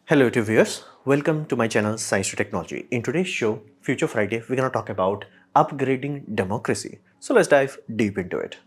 Hello to viewers, welcome to my channel Science to Technology. In today's show, Future Friday, we're going to talk about upgrading democracy. So let's dive deep into it.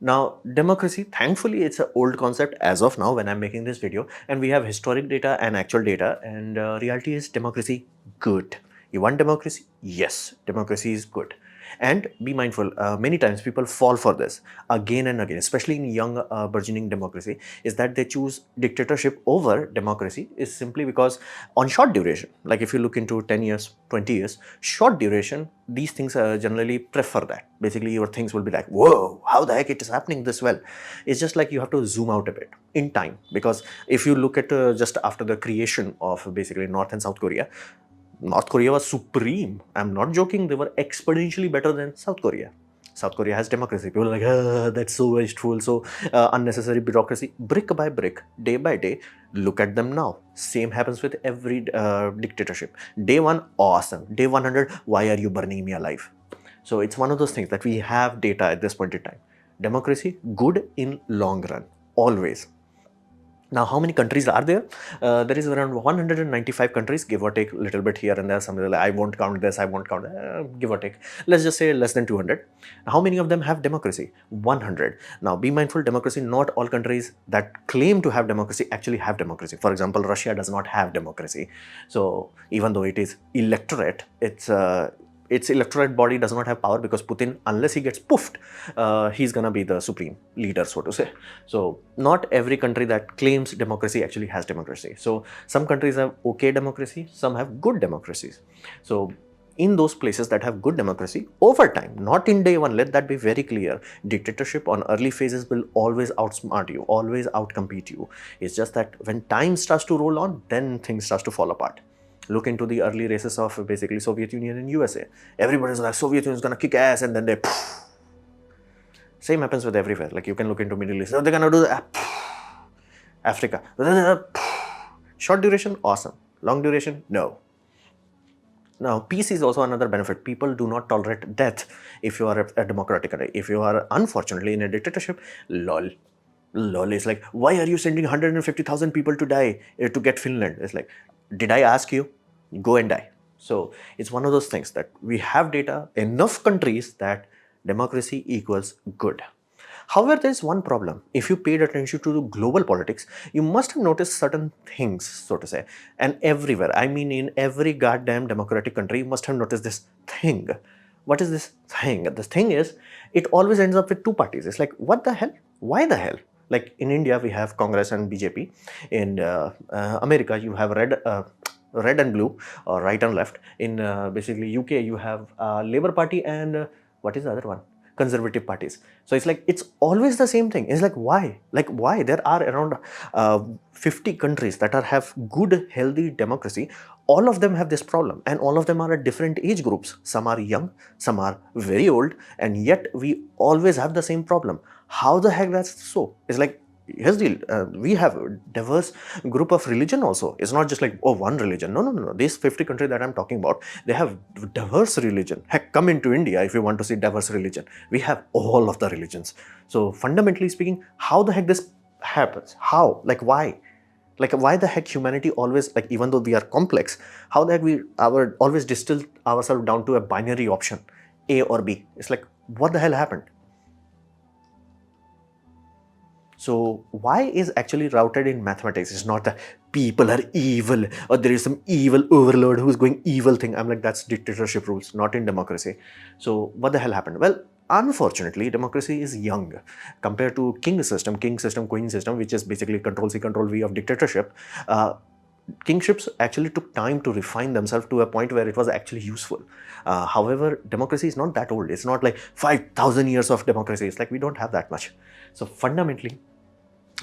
Now, democracy, thankfully, it's an old concept as of now when I'm making this video, and we have historic data and actual data, and reality is democracy good. You want democracy? Yes, democracy is good. And be mindful, many times people fall for this again and again, especially in young burgeoning democracy, is that they choose dictatorship over democracy is simply because on short duration, like if you look into 10 years, 20 years, short duration, these things generally prefer that. Basically, your things will be like, whoa, how the heck it is happening this well? It's just like you have to zoom out a bit in time, because if you look at just after the creation of basically North and South Korea, North Korea was supreme. I'm not joking. They were exponentially better than South Korea. South Korea has democracy. People are like, that's so wasteful, so unnecessary bureaucracy. Brick by brick, day by day, look at them now. Same happens with every dictatorship. Day one, awesome. Day 100, why are you burning me alive? So it's one of those things that we have data at this point in time. Democracy, good in long run, always. Now, how many countries are there? There is around 195 countries, give or take a little bit here and there. Something like, I won't count this, I won't count that, give or take. Let's just say less than 200. How many of them have democracy? 100. Now, be mindful, democracy, not all countries that claim to have democracy actually have democracy. For example, Russia does not have democracy. So, even though it is electorate, its electorate body does not have power, because Putin, unless he gets poofed, he's gonna be the supreme leader, so to say. So not every country that claims democracy actually has democracy. So some countries have okay democracy, some have good democracies. So in those places that have good democracy, over time, not in day one, let that be very clear, dictatorship on early phases will always outsmart you, always outcompete you. It's just that when time starts to roll on, then things start to fall apart. Look into the early races of basically Soviet Union and USA. Everybody's like, Soviet Union is gonna kick ass, and then they poof. Same happens with everywhere. Like you can look into Middle East, they're gonna do that. Africa, short duration, awesome. Long duration, no. Now, peace is also another benefit. People do not tolerate death if you are a democratic country. If you are unfortunately in a dictatorship, lol. Lol is like, why are you sending 150,000 people to die to get Finland? It's like, did I ask you? Go and die. So it's one of those things that we have data, enough countries that democracy equals good. However, there's one problem. If you paid attention to the global politics, you must have noticed certain things, so to say. And everywhere, I mean in every goddamn democratic country, you must have noticed this thing. What is this thing? The thing is, it always ends up with two parties. It's like, what the hell? Why the hell? Like in India, we have Congress and BJP. In America, you have red and blue, or right and left. In basically UK, you have Labour Party and what is the other one? Conservative parties. So it's like, it's always the same thing. It's like, why? Like, why? There are around 50 countries that have good, healthy democracy. All of them have this problem, and all of them are at different age groups. Some are young, some are very old, and yet we always have the same problem. How the heck that's so? It's like, here's the deal. We have a diverse group of religion also. It's not just like, oh, one religion. No. These 50 countries that I'm talking about, they have diverse religion. Heck, come into India if you want to see diverse religion. We have all of the religions. So fundamentally speaking, how the heck this happens? How? Like, why? Like, why the heck humanity always, like, even though we are complex, how the heck we always distill ourselves down to a binary option, A or B? It's like, what the hell happened? So why is actually routed in mathematics? It's not that people are evil or there is some evil overlord who's going evil thing. I'm like, that's dictatorship rules, not in democracy. So what the hell happened? Well, unfortunately, democracy is young compared to king system, queen system, which is basically control C, control V of dictatorship. Kingships actually took time to refine themselves to a point where it was actually useful. However, democracy is not that old. It's not like 5,000 years of democracy. It's like we don't have that much. So fundamentally,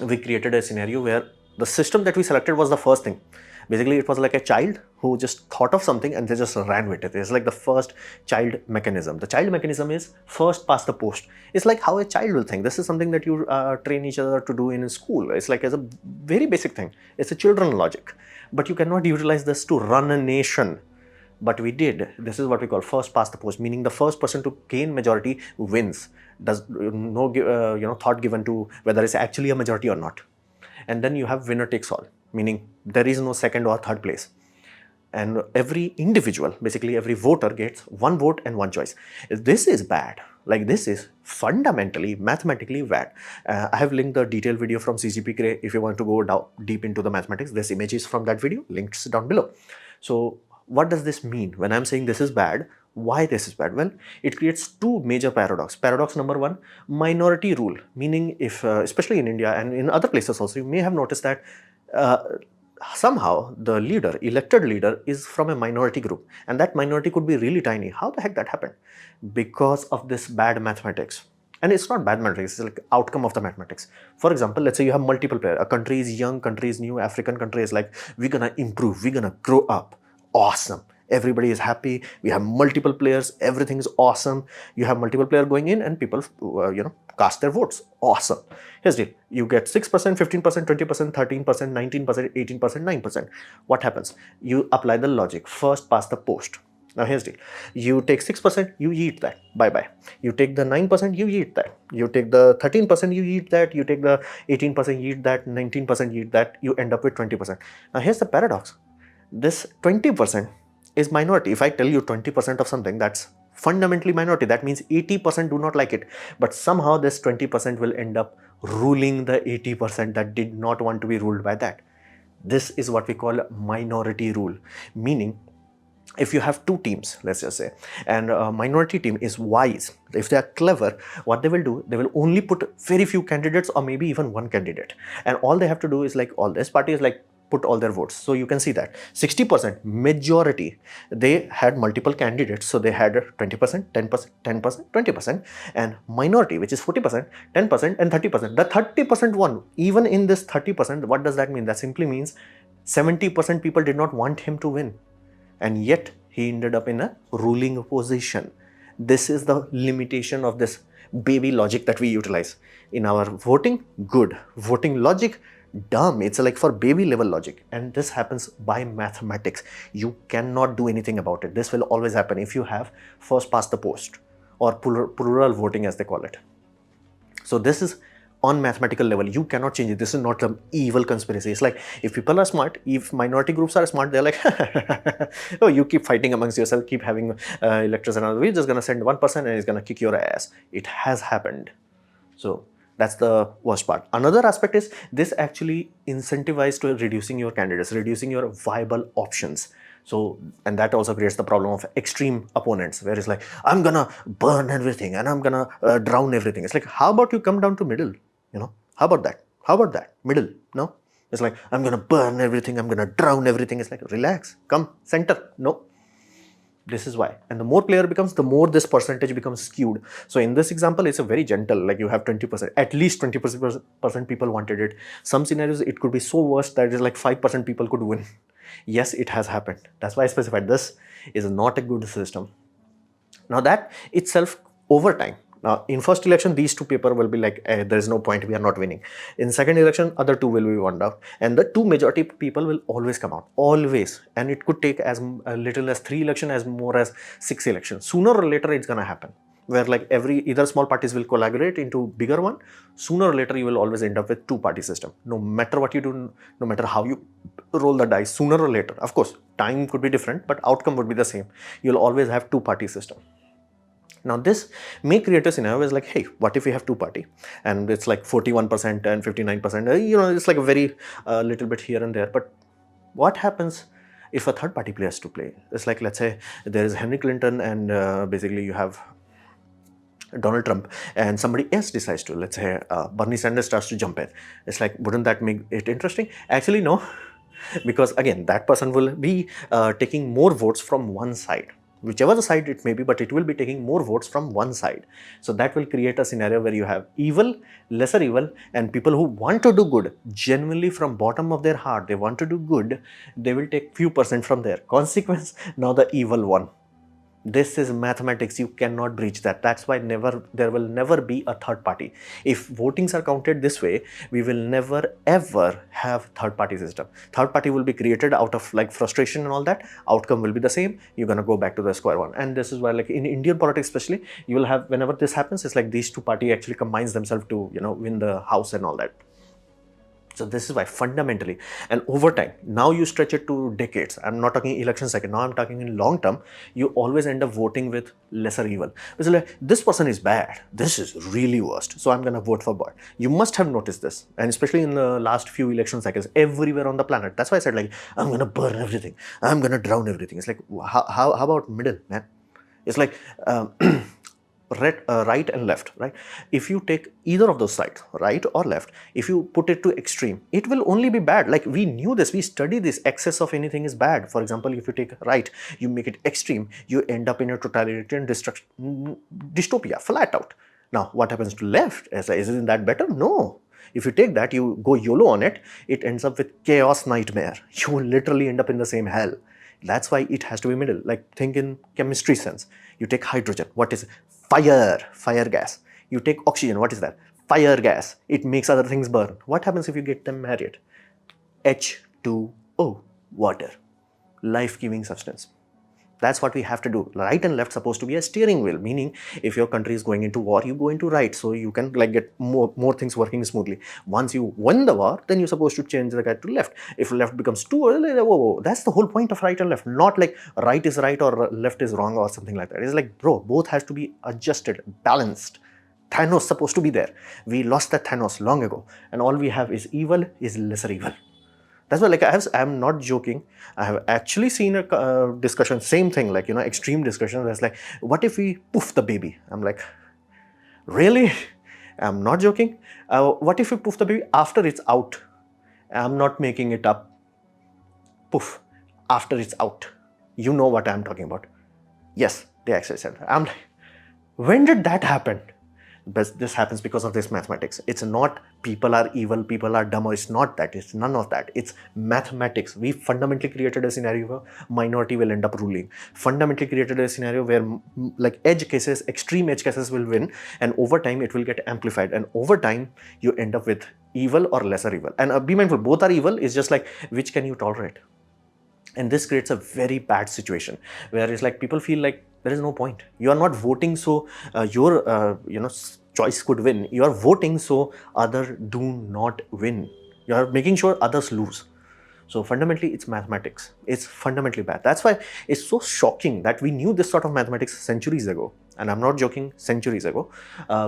we created a scenario where the system that we selected was the first thing. Basically, it was like a child who just thought of something and they just ran with it. It's like the first child mechanism. The child mechanism is first past the post. It's like how a child will think. This is something that you train each other to do in school. It's like as a very basic thing. It's a children logic. But you cannot utilize this to run a nation. But we did. This is what we call first past the post, meaning the first person to gain majority wins. Does no thought given to whether it's actually a majority or not. And then you have winner takes all. meaning there is no second or third place. And every individual, basically every voter, gets one vote and one choice. This is bad. Like, this is fundamentally, mathematically bad. I have linked the detailed video from CGP Gray if you want to go down deep into the mathematics. This image is from that video, links down below. So what does this mean? When I'm saying this is bad, why this is bad? Well, it creates two major paradoxes. Paradox number one, minority rule, meaning if, especially in India and in other places also, you may have noticed that somehow the leader, elected leader, is from a minority group, and that minority could be really tiny. How the heck that happened? Because of this bad mathematics. And it's not bad mathematics, it's like outcome of the mathematics. For example, let's say you have multiple players. A country is young, country is new, African country is like, we're gonna improve, we're gonna grow up. Awesome. Everybody is happy. We have multiple players. Everything is awesome. You have multiple players going in and people, cast their votes. Awesome. Here's the deal. You get 6%, 15%, 20%, 13%, 19%, 18%, 9%. What happens? You apply the logic. First past the post. Now here's the deal. You take 6%, you eat that. Bye-bye. You take the 9%, you eat that. You take the 13%, you eat that. You take the 18%, you eat that. 19%, you eat that. You end up with 20%. Now here's the paradox. This 20% is minority. If I tell you 20% of something, that's fundamentally minority. That means 80% do not like it. But somehow this 20% will end up ruling the 80% that did not want to be ruled by that. This is what we call minority rule. Meaning, if you have two teams, let's just say, and a minority team is wise, if they are clever, what they will do, they will only put very few candidates or maybe even one candidate. And all they have to do is like, all this party is like, put all their votes. So you can see that 60% majority, they had multiple candidates. So they had 20%, 10%, 10%, 20%, and minority, which is 40%, 10%, and 30%. The 30% won. Even in this 30%, what does that mean? That simply means 70% people did not want him to win. And yet he ended up in a ruling position. This is the limitation of this baby logic that we utilize in our voting. Good. Voting logic, dumb. It's like for baby level logic, and this happens by mathematics. You cannot do anything about it. This will always happen if you have first past the post or plural voting, as they call it. So this is on mathematical level. You cannot change it. This is not an evil conspiracy. It's like, if people are smart, if minority groups are smart, they're like, oh, you keep fighting amongst yourself, keep having electors and all. We're just gonna send one person and he's gonna kick your ass. It has happened. So that's the worst part. Another aspect is this actually incentivized to reducing your candidates, reducing your viable options. So, and that also creates the problem of extreme opponents, where it's like, I'm gonna burn everything and I'm gonna drown everything. It's like, how about you come down to middle? How about that? How about that? Middle? No? It's like, I'm gonna burn everything, I'm gonna drown everything. It's like, relax, come, center. No. This is why. And the more player becomes, the more this percentage becomes skewed. So in this example, it's a very gentle, like you have 20%, at least 20% people wanted it. Some scenarios, it could be so worse that it is like 5% people could win. Yes, it has happened. That's why I specified this is not a good system. Now that itself, over time, now in first election, these two people will be like, there is no point, we are not winning. In second election, other two will be won out. And the two majority people will always come out, always. And it could take as little as 3 elections, as more as 6 elections. Sooner or later, it's gonna happen. Where like either small parties will collaborate into bigger one. Sooner or later, you will always end up with two-party system. No matter what you do, no matter how you roll the dice, sooner or later, of course, time could be different, but outcome would be the same. You'll always have two-party system. Now this may create a scenario where it's like, hey, what if we have two-party and it's like 41% and 59%, it's like a very little bit here and there. But what happens if a third party plays to play? It's like, let's say there is Hillary Clinton and basically you have Donald Trump and somebody else decides to, let's say Bernie Sanders starts to jump in. It's like, wouldn't that make it interesting? Actually, no, because again, that person will be taking more votes from one side. Whichever the side it may be, but it will be taking more votes from one side. So that will create a scenario where you have evil, lesser evil, and people who want to do good, genuinely from bottom of their heart, they want to do good, they will take few percent from there. Consequence, now the evil one. This is mathematics. You cannot breach that. That's why there will never be a third party. If votings are counted this way, we will never ever have third party system. Third party will be created out of like frustration and all that. Outcome will be the same. You're gonna go back to the square one. And this is why, like in Indian politics especially, you will have, whenever this happens, it's like these two parties actually combines themselves to win the house and all that. So this is why fundamentally, and over time, now you stretch it to decades. I'm not talking election cycle. Now I'm talking in long term. You always end up voting with lesser evil. It's like, this person is bad. This is really worst. So I'm gonna vote for bad. You must have noticed this, and especially in the last few election cycles, everywhere on the planet. That's why I said, like, I'm gonna burn everything. I'm gonna drown everything. It's like, how about middle, man? It's like right and left, right? If you take either of those sides, right or left, if you put it to extreme, it will only be bad. Like, we knew this, we study this. Excess of anything is bad. For example, if you take right, you make it extreme, you end up in a totalitarian dystopia, flat out. Now what happens to left? Isn't that better? No. If you take that, you go YOLO on it, it ends up with chaos nightmare. You will literally end up in the same hell. That's why it has to be middle. Like, think in chemistry sense. You take hydrogen, what is it? Fire gas. You take oxygen, what is that? Fire gas. It makes other things burn. What happens if you get them married? H2O, water, life-giving substance. That's what we have to do. Right and left supposed to be a steering wheel, meaning if your country is going into war, you go into right, so you can like get more things working smoothly. Once you win the war, then you're supposed to change the guy to left. If left becomes too early, whoa, that's the whole point of right and left. Not like right is right or left is wrong or something like that. It's like, bro, both has to be adjusted, balanced. Thanos supposed to be there. We lost that Thanos long ago, and all we have is evil, is lesser evil. That's why, like, I'm not joking. I have actually seen a discussion, same thing, like, extreme discussion. That's like, what if we poof the baby? I'm like, really? I'm not joking. What if we poof the baby after it's out? I'm not making it up. Poof, after it's out. You know what I'm talking about. Yes, they actually said that. I'm like, when did that happen? But this happens because of this mathematics. It's not people are evil, people are dumb, or it's not that. It's none of that. It's mathematics. We fundamentally created a scenario where minority will end up ruling. Fundamentally created a scenario where like edge cases, extreme edge cases will win, and over time it will get amplified. And over time you end up with evil or lesser evil. And be mindful, both are evil. It's just like, which can you tolerate? And this creates a very bad situation where it's like people feel like there is no point. You are not voting so your choice could win. You are voting so others do not win. You are making sure others lose. So fundamentally, it's mathematics. It's fundamentally bad. That's why it's so shocking that we knew this sort of mathematics centuries ago. And I'm not joking, centuries ago.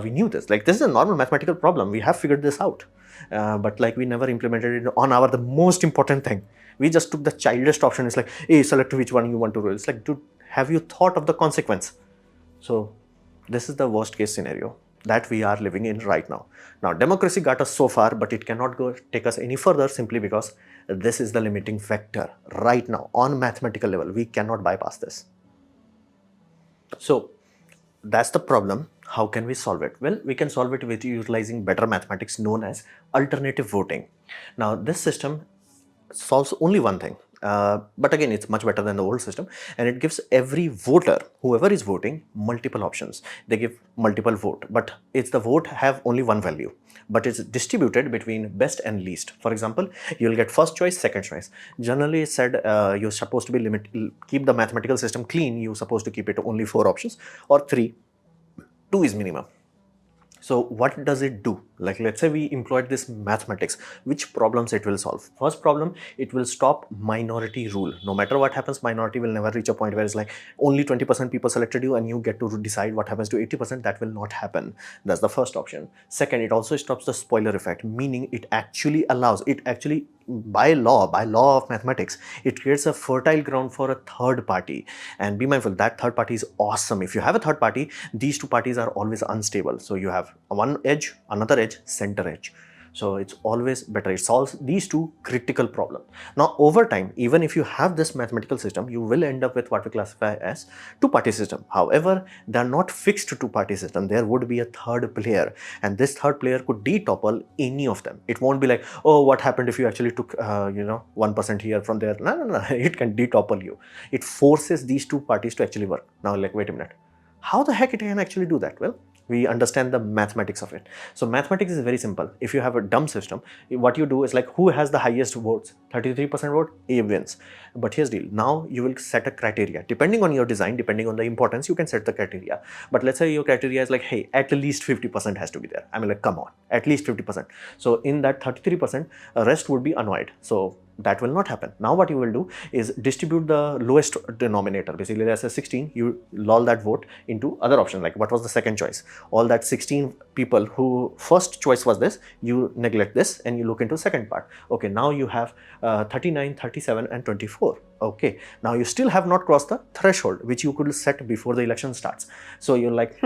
We knew this. Like, this is a normal mathematical problem. We have figured this out. But like, we never implemented it on the most important thing. We just took the childish option. It's like, hey, select which one you want to roll. It's like, dude, have you thought of the consequence? So this is the worst case scenario that we are living in right now. Now, democracy got us so far, but it cannot take us any further simply because this is the limiting factor right now on mathematical level. We cannot bypass this. So that's the problem. How can we solve it? Well, we can solve it with utilizing better mathematics known as alternative voting. Now, this system solves only one thing. But again, it's much better than the old system, and it gives every voter, whoever is voting, multiple options. They give multiple vote, but it's the vote have only one value, but it's distributed between best and least. For example, you'll get first choice, second choice. Generally, it's said you're supposed to be keep the mathematical system clean. You're supposed to keep it only 4 options or 3. 2 is minimum. So what does it do? Like, let's say we employed this mathematics, which problems it will solve? First problem, it will stop minority rule. No matter what happens, minority will never reach a point where it's like only 20% people selected you and you get to decide what happens to 80%. That will not happen. That's the first option. Second, it also stops the spoiler effect, meaning it actually allows, by law of mathematics, it creates a fertile ground for a third party. And be mindful, that third party is awesome. If you have a third party, these two parties are always unstable. So you have one edge, another edge, center edge. So it's always better. It solves these two critical problems. Now, over time, even if you have this mathematical system, you will end up with what we classify as two-party system. However, they are not fixed to two-party system. There would be a third player, and this third player could detopple any of them. It won't be like, oh, what happened if you actually took 1% here from there? No. It can detopple you. It forces these two parties to actually work. Now, like, wait a minute. How the heck it can actually do that? Well, we understand the mathematics of it. So mathematics is very simple. If you have a dumb system, what you do is like, who has the highest votes? 33% vote, A wins. But here's the deal. Now you will set a criteria. Depending on your design, depending on the importance, you can set the criteria. But let's say your criteria is like, hey, at least 50% has to be there. I mean, like, come on, at least 50%. So in that 33%, rest would be annoyed. So that will not happen. Now what you will do is distribute the lowest denominator. Basically, let's say 16, you lol that vote into other options. Like, what was the second choice? All that 16 people who first choice was this, you neglect this and you look into second part. Okay, now you have 39, 37 and 24. Okay, now you still have not crossed the threshold which you could set before the election starts. So you're like,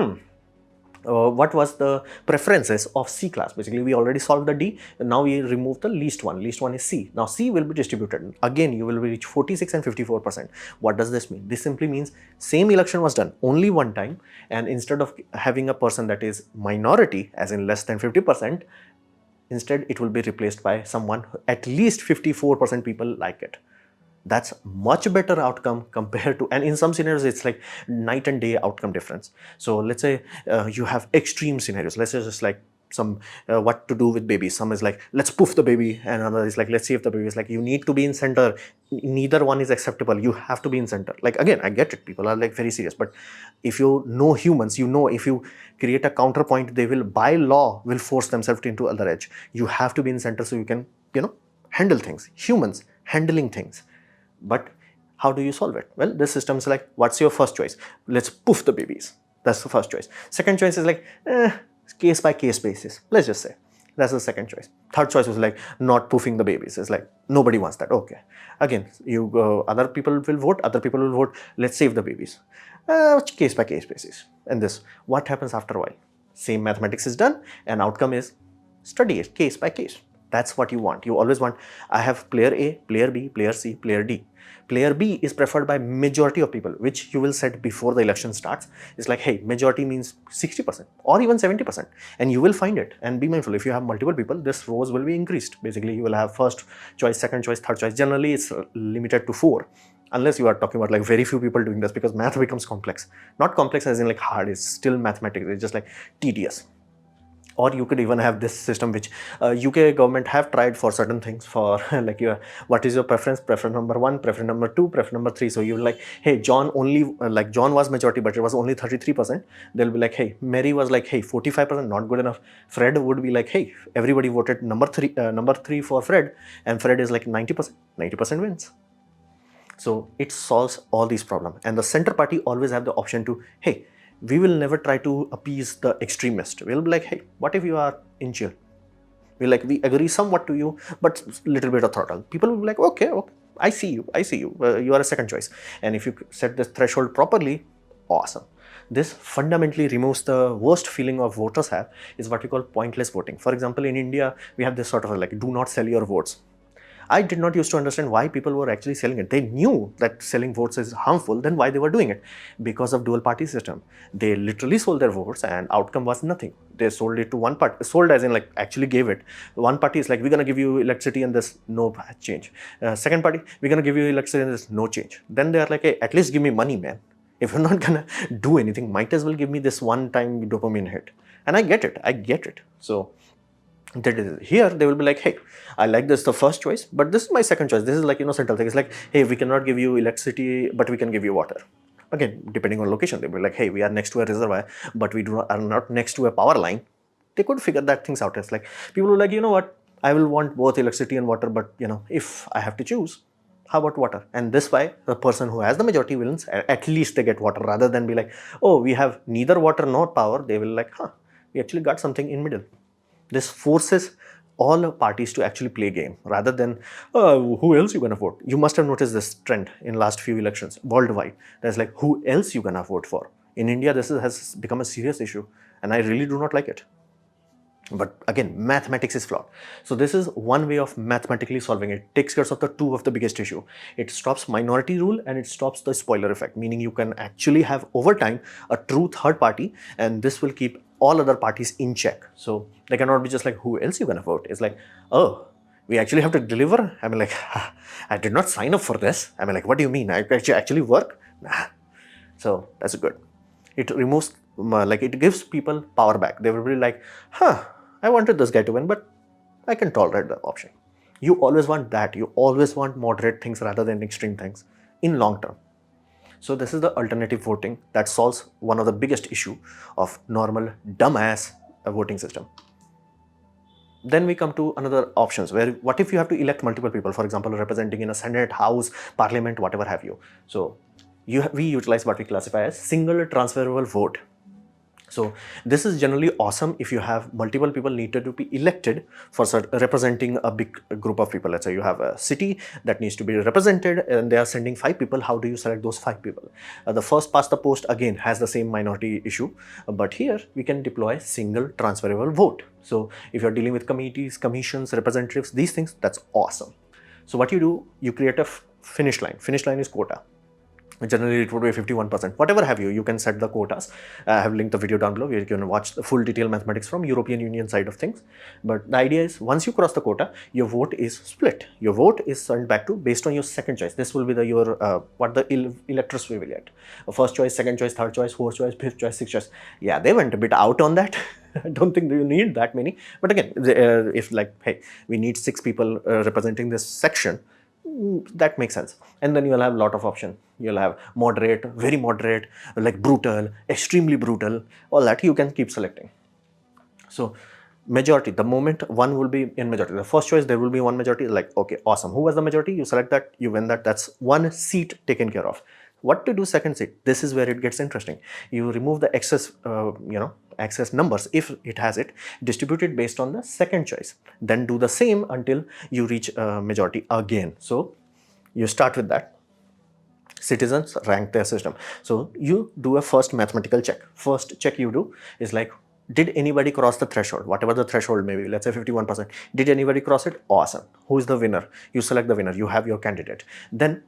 what was the preferences of C class? Basically, we already solved the D, and now we remove the least one. Least one is C. Now C will be distributed. Again, you will reach 46 and 54%. What does this mean? This simply means same election was done only one time, and instead of having a person that is minority, as in less than 50%, instead it will be replaced by someone at least 54% people like it. That's much better outcome compared to, and in some scenarios it's like night and day outcome difference. So let's say you have extreme scenarios. Let's say just like some what to do with babies. Some is like, let's poof the baby, and another is like, let's save the baby. It's like, you need to be in center. Neither one is acceptable. You have to be in center. Like, again, I get it, people are like very serious, but if you know humans, you know, if you create a counterpoint, they will by law will force themselves into other edge. You have to be in center so you can, handle things. Humans handling things. But how do you solve it? Well, this system is like, what's your first choice? Let's poof the babies. That's the first choice. Second choice is like, case by case basis. Let's just say that's the second choice. Third choice was like, not poofing the babies. It's like, nobody wants that. Okay. Again, you other people will vote. Other people will vote. Let's save the babies. Case by case basis. And this, what happens after a while? Same mathematics is done, and outcome is study it case by case. That's what you want. You always want, I have player A, player B, player C, player D. Player B is preferred by majority of people, which you will set before the election starts. It's like, hey, majority means 60% or even 70%, and you will find it. And be mindful, if you have multiple people, this rows will be increased. Basically, you will have first choice, second choice, third choice. Generally, it's limited to 4. Unless you are talking about like very few people doing this, because math becomes complex. Not complex as in like hard, it's still mathematics. It's just like tedious. Or you could even have this system which UK government have tried for certain things, for like what is your preference, preference number 1, preference number 2, preference number 3. So you're like, hey, John only like John was majority, but it was only 33%. They'll be like, hey, Mary was like, hey, 45%, not good enough. Fred would be like, hey, everybody voted number 3 for Fred, and Fred is like 90%. 90% wins. So it solves all these problems, and the center party always have the option to, hey, we will never try to appease the extremist. We'll be like, hey, what if you are in jail? We agree somewhat to you, but little bit of throttle. People will be like, okay, I see you. You are a second choice. And if you set the threshold properly, awesome. This fundamentally removes the worst feeling of voters have, is what we call pointless voting. For example, in India, we have this sort of like, do not sell your votes. I did not used to understand why people were actually selling it. They knew that selling votes is harmful, then why they were doing it? Because of dual party system. They literally sold their votes and outcome was nothing. They sold it to one party, sold as in like actually gave it. One party is like, we're going to give you electricity and there's no change. Second party, we're going to give you electricity and there's no change. Then they are like, hey, at least give me money, man. If you're not going to do anything, might as well give me this one-time dopamine hit. And I get it. So that is, here they will be like, hey, I like this the first choice, but this is my second choice. This is like, central thing. It's like, hey, we cannot give you electricity, but we can give you water. Again, depending on location, they will be like, hey, we are next to a reservoir, but we are not next to a power line. They could figure that things out. It's like, people will like, you know what, I will want both electricity and water, but if I have to choose, how about water? And this way, the person who has the majority wins, at least they get water, rather than be like, oh, we have neither water nor power. They will like, we actually got something in middle. This forces all parties to actually play game, rather than who else you gonna vote. You must have noticed this trend in last few elections worldwide. There's like, who else you gonna vote for? In India, this has become a serious issue, and I really do not like it. But again, mathematics is flawed. So this is one way of mathematically solving it. It takes care of the two of the biggest issue. It stops minority rule and it stops the spoiler effect, meaning you can actually have over time a true third party, and this will keep all other parties in check. So they cannot be just like, who else you gonna vote? It's like, oh, we actually have to deliver. I mean, like, I did not sign up for this. I mean, like, what do you mean? I actually work? Nah. So that's good. It removes, like, it gives people power back. They will be like, I wanted this guy to win, but I can tolerate the option. You always want that. You always want moderate things rather than extreme things in long term. So this is the alternative voting that solves one of the biggest issue of normal dumbass voting system. Then we come to another options where what if you have to elect multiple people, for example, representing in a Senate, House, Parliament, whatever have you. So we utilize what we classify as single transferable vote. So this is generally awesome if you have multiple people needed to be elected for representing a big group of people. Let's say you have a city that needs to be represented and they are sending 5 people. How do you select those 5 people? The first past the post again has the same minority issue, but here we can deploy single transferable vote. So if you're dealing with committees, commissions, representatives, these things, that's awesome. So what you do, you create a finish line. Finish line is quota. Generally, it would be 51%. Whatever have you, you can set the quotas. I have linked the video down below where you can watch the full detailed mathematics from European Union side of things. But the idea is once you cross the quota, your vote is split. Your vote is sent back to based on your second choice. This will be what the electors will get. First choice, second choice, third choice, fourth choice, fifth choice, sixth choice. Yeah, they went a bit out on that. I don't think you need that many. But again, if like, hey, we need 6 people representing this section, that makes sense. And then you'll have a lot of options. You'll have moderate, very moderate, like brutal, extremely brutal, all that you can keep selecting. So majority, the moment one will be in majority, the first choice there will be one majority, like okay, awesome, who was the majority, you select that, you win that, that's one seat taken care of. What to do second seat? This is where it gets interesting. You remove the excess excess numbers if it has it, distribute it based on the second choice, then do the same until you reach majority again. So you start with that. Citizens rank their system. So you do a first mathematical check. First check you do is like, did anybody cross the threshold? Whatever the threshold may be, let's say 51%. Did anybody cross it? Awesome. Who is the winner? You select the winner. You have your candidate. Then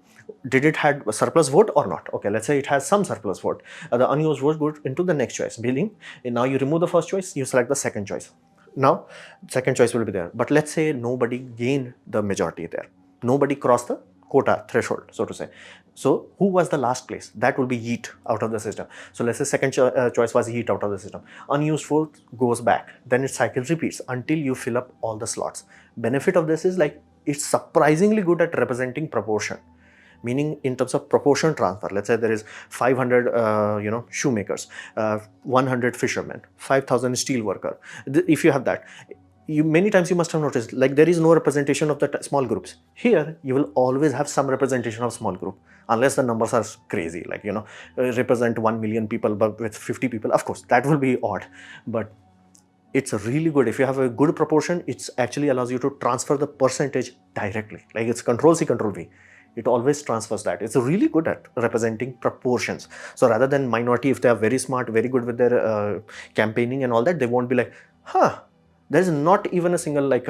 did it had a surplus vote or not? Okay, let's say it has some surplus vote. The unused vote goes into the next choice. Meaning, now you remove the first choice, you select the second choice. Now, second choice will be there. But let's say nobody gained the majority there. Nobody crossed the quota threshold, so to say. So who was the last place? That will be yeet out of the system. So let's say second choice was yeet out of the system. Unused vote goes back. Then its cycle repeats until you fill up all the slots. Benefit of this is like it's surprisingly good at representing proportion. Meaning in terms of proportion transfer. Let's say there is 500 shoemakers, 100 fishermen, 5,000 steel worker. If you have that, many times you must have noticed like there is no representation of the small groups. Here you will always have some representation of small group, unless the numbers are crazy, like represent 1 million people but with 50 people. Of course that will be odd, but it's really good. If you have a good proportion, it actually allows you to transfer the percentage directly. Like it's Control C, Control V. It always transfers that. It's really good at representing proportions. So rather than minority, if they are very smart, very good with their campaigning and all that, they won't be like, there's not even a single, like,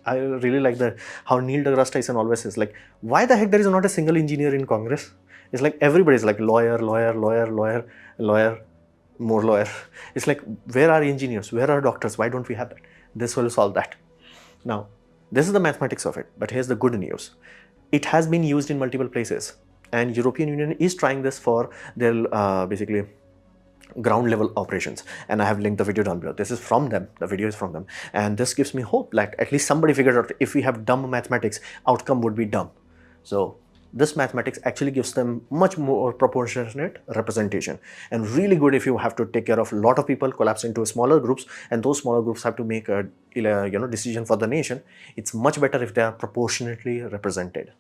I really like how Neil deGrasse Tyson always says, like, why the heck there is not a single engineer in Congress? It's like everybody's like lawyer, lawyer, lawyer, lawyer, lawyer, more lawyer. It's like, where are engineers? Where are doctors? Why don't we have that? This will solve that. Now, this is the mathematics of it, but here's the good news. It has been used in multiple places, and European Union is trying this for their basically ground level operations, and I have linked the video down below. This is from them, the video is from them, and this gives me hope, like at least somebody figured out if we have dumb mathematics, outcome would be dumb. So this mathematics actually gives them much more proportionate representation, and really good if you have to take care of a lot of people collapsed into smaller groups, and those smaller groups have to make a decision for the nation. It's much better if they are proportionately represented.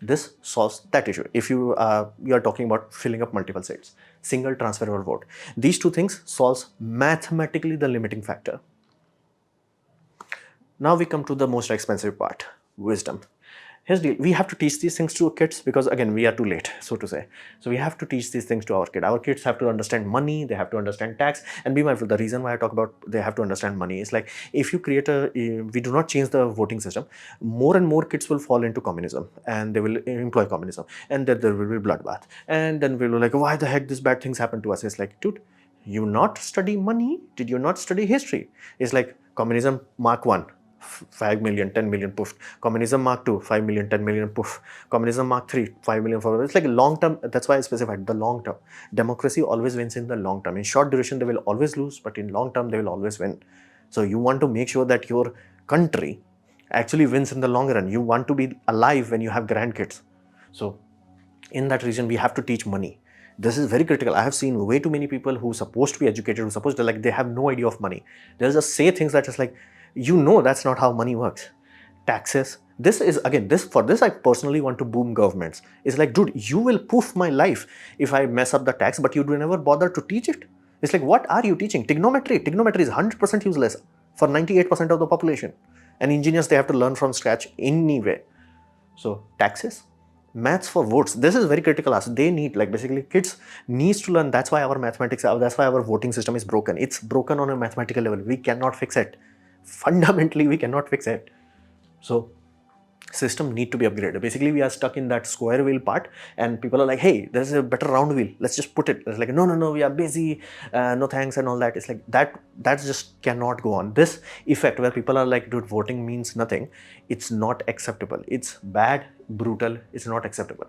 This solves that issue. If you are talking about filling up multiple seats, single transferable vote. These two things solves mathematically the limiting factor. Now we come to the most expensive part, wisdom. Here's the deal. We have to teach these things to kids because again, we are too late, so to say. So we have to teach these things to our kids. Our kids have to understand money, they have to understand tax, and be mindful. The reason why I talk about they have to understand money is like, if you create we do not change the voting system, more and more kids will fall into communism and they will employ communism, and then there will be bloodbath. And then we'll be like, why the heck these bad things happen to us? It's like, dude, you not study money? Did you not study history? It's like communism Mark 1. 5 million, 10 million, poof. Communism Mark 2, 5 million, 10 million, poof. Communism Mark 3, 5 million, 4 million. It's like long term. That's why I specified the long term. Democracy always wins in the long term. In short duration, they will always lose, but in long term, they will always win. So you want to make sure that your country actually wins in the long run. You want to be alive when you have grandkids. So in that region, we have to teach money. This is very critical. I have seen way too many people who are supposed to be educated, who are supposed to, like, they have no idea of money. They'll just say things that is like, that's not how money works. Taxes. This is, again, for this I personally want to boom governments. It's like, dude, you will poof my life if I mess up the tax, but you do never bother to teach it. It's like, what are you teaching? Trigonometry is 100% useless for 98% of the population. And engineers, they have to learn from scratch anyway. So taxes. Maths for votes. This is very critical. They need, like, basically kids needs to learn. That's why our mathematics, that's why our voting system is broken. It's broken on a mathematical level. We cannot fix it. Fundamentally, we cannot fix it. So system need to be upgraded. Basically, we are stuck in that square wheel part, and people are like, hey, there's a better round wheel, let's just put it. It's like, no, we are busy, no thanks, and all that. It's like that just cannot go on. This effect where people are like, dude, voting means nothing, it's not acceptable. It's bad, brutal, it's not acceptable.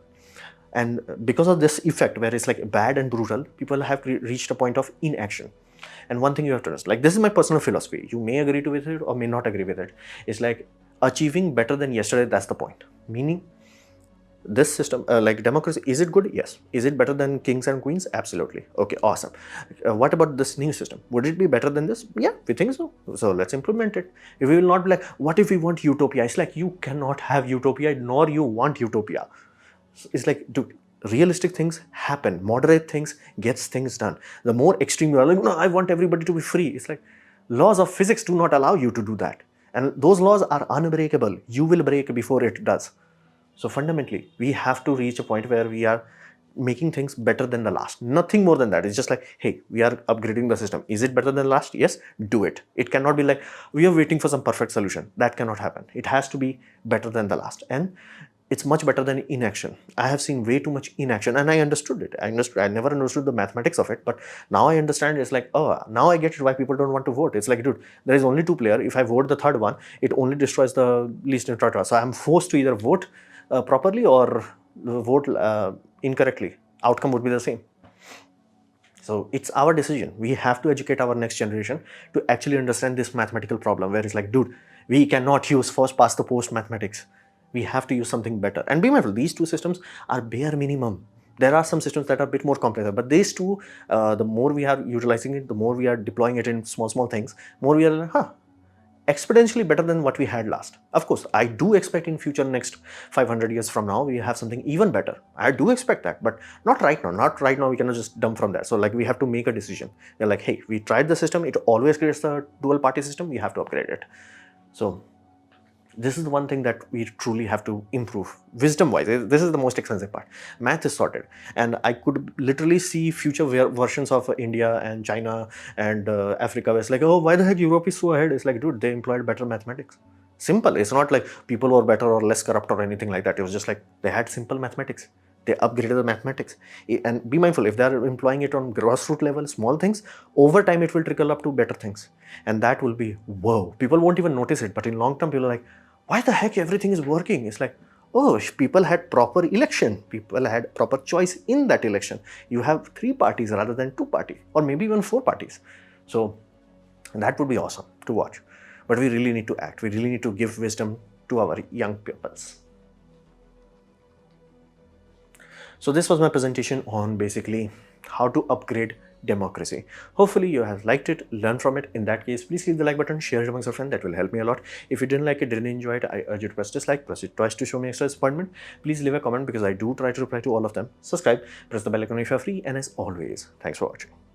And because of this effect where it's like bad and brutal, people have reached a point of inaction. And one thing you have to understand, like, this is my personal philosophy, you may agree with it or may not agree with it. It's like, achieving better than yesterday, that's the point. Meaning, this system, like democracy, is it good? Yes. Is it better than kings and queens? Absolutely. Okay, awesome. What about this new system? Would it be better than this? Yeah, we think so. So let's implement it. If we will not be like, what if we want utopia? It's like, you cannot have utopia, nor you want utopia. It's like, dude, realistic things happen. Moderate things gets things done. The more extreme you are, like, no, I want everybody to be free. It's like, laws of physics do not allow you to do that. And those laws are unbreakable. You will break before it does. So fundamentally, we have to reach a point where we are making things better than the last. Nothing more than that. It's just like, hey, we are upgrading the system. Is it better than last? Yes, do it. It cannot be like, we are waiting for some perfect solution. That cannot happen. It has to be better than the last. And it's much better than inaction. I have seen way too much inaction, and I understood it. I never understood the mathematics of it, but now I understand. It's like, oh, now I get it why people don't want to vote. It's like, dude, there is only two players. If I vote the third one, it only destroys the least neutral. So I'm forced to either vote properly or vote incorrectly. Outcome would be the same. So it's our decision. We have to educate our next generation to actually understand this mathematical problem, where it's like, dude, we cannot use first past the post mathematics. We have to use something better. And be mindful, these two systems are bare minimum. There are some systems that are a bit more complex, but these two, the more we are utilizing it, the more we are deploying it in small things, more we are like, exponentially better than what we had last. Of course, I do expect in future, next 500 years from now, we have something even better. I do expect that, but not right now. Not right now, we cannot just dump from there. So like, we have to make a decision. We're like, hey, we tried the system, it always creates the dual party system, we have to upgrade it. So this is the one thing that we truly have to improve. Wisdom-wise, this is the most expensive part. Math is sorted. And I could literally see future versions of India and China and Africa where it's like, oh, why the heck Europe is so ahead? It's like, dude, they employed better mathematics. Simple. It's not like people were better or less corrupt or anything like that. It was just like, they had simple mathematics. They upgraded the mathematics. And be mindful, if they're employing it on grassroots level, small things, over time it will trickle up to better things. And that will be, whoa. People won't even notice it. But in long term, people are like, why the heck everything is working? It's like, oh, people had proper election. People had proper choice in that election. You have 3 parties rather than 2 parties, or maybe even 4 parties. So that would be awesome to watch. But we really need to act. We really need to give wisdom to our young pupils. So this was my presentation on basically how to upgrade democracy. Hopefully you have liked it, learned from it. In that case, please click the like button, share it amongst your friends. That will help me a lot. If you didn't like it, didn't enjoy it, I urge you to press dislike, press it twice to show me extra disappointment. Please leave a comment because I do try to reply to all of them. Subscribe, press the bell icon if you're free, and as always, thanks for watching.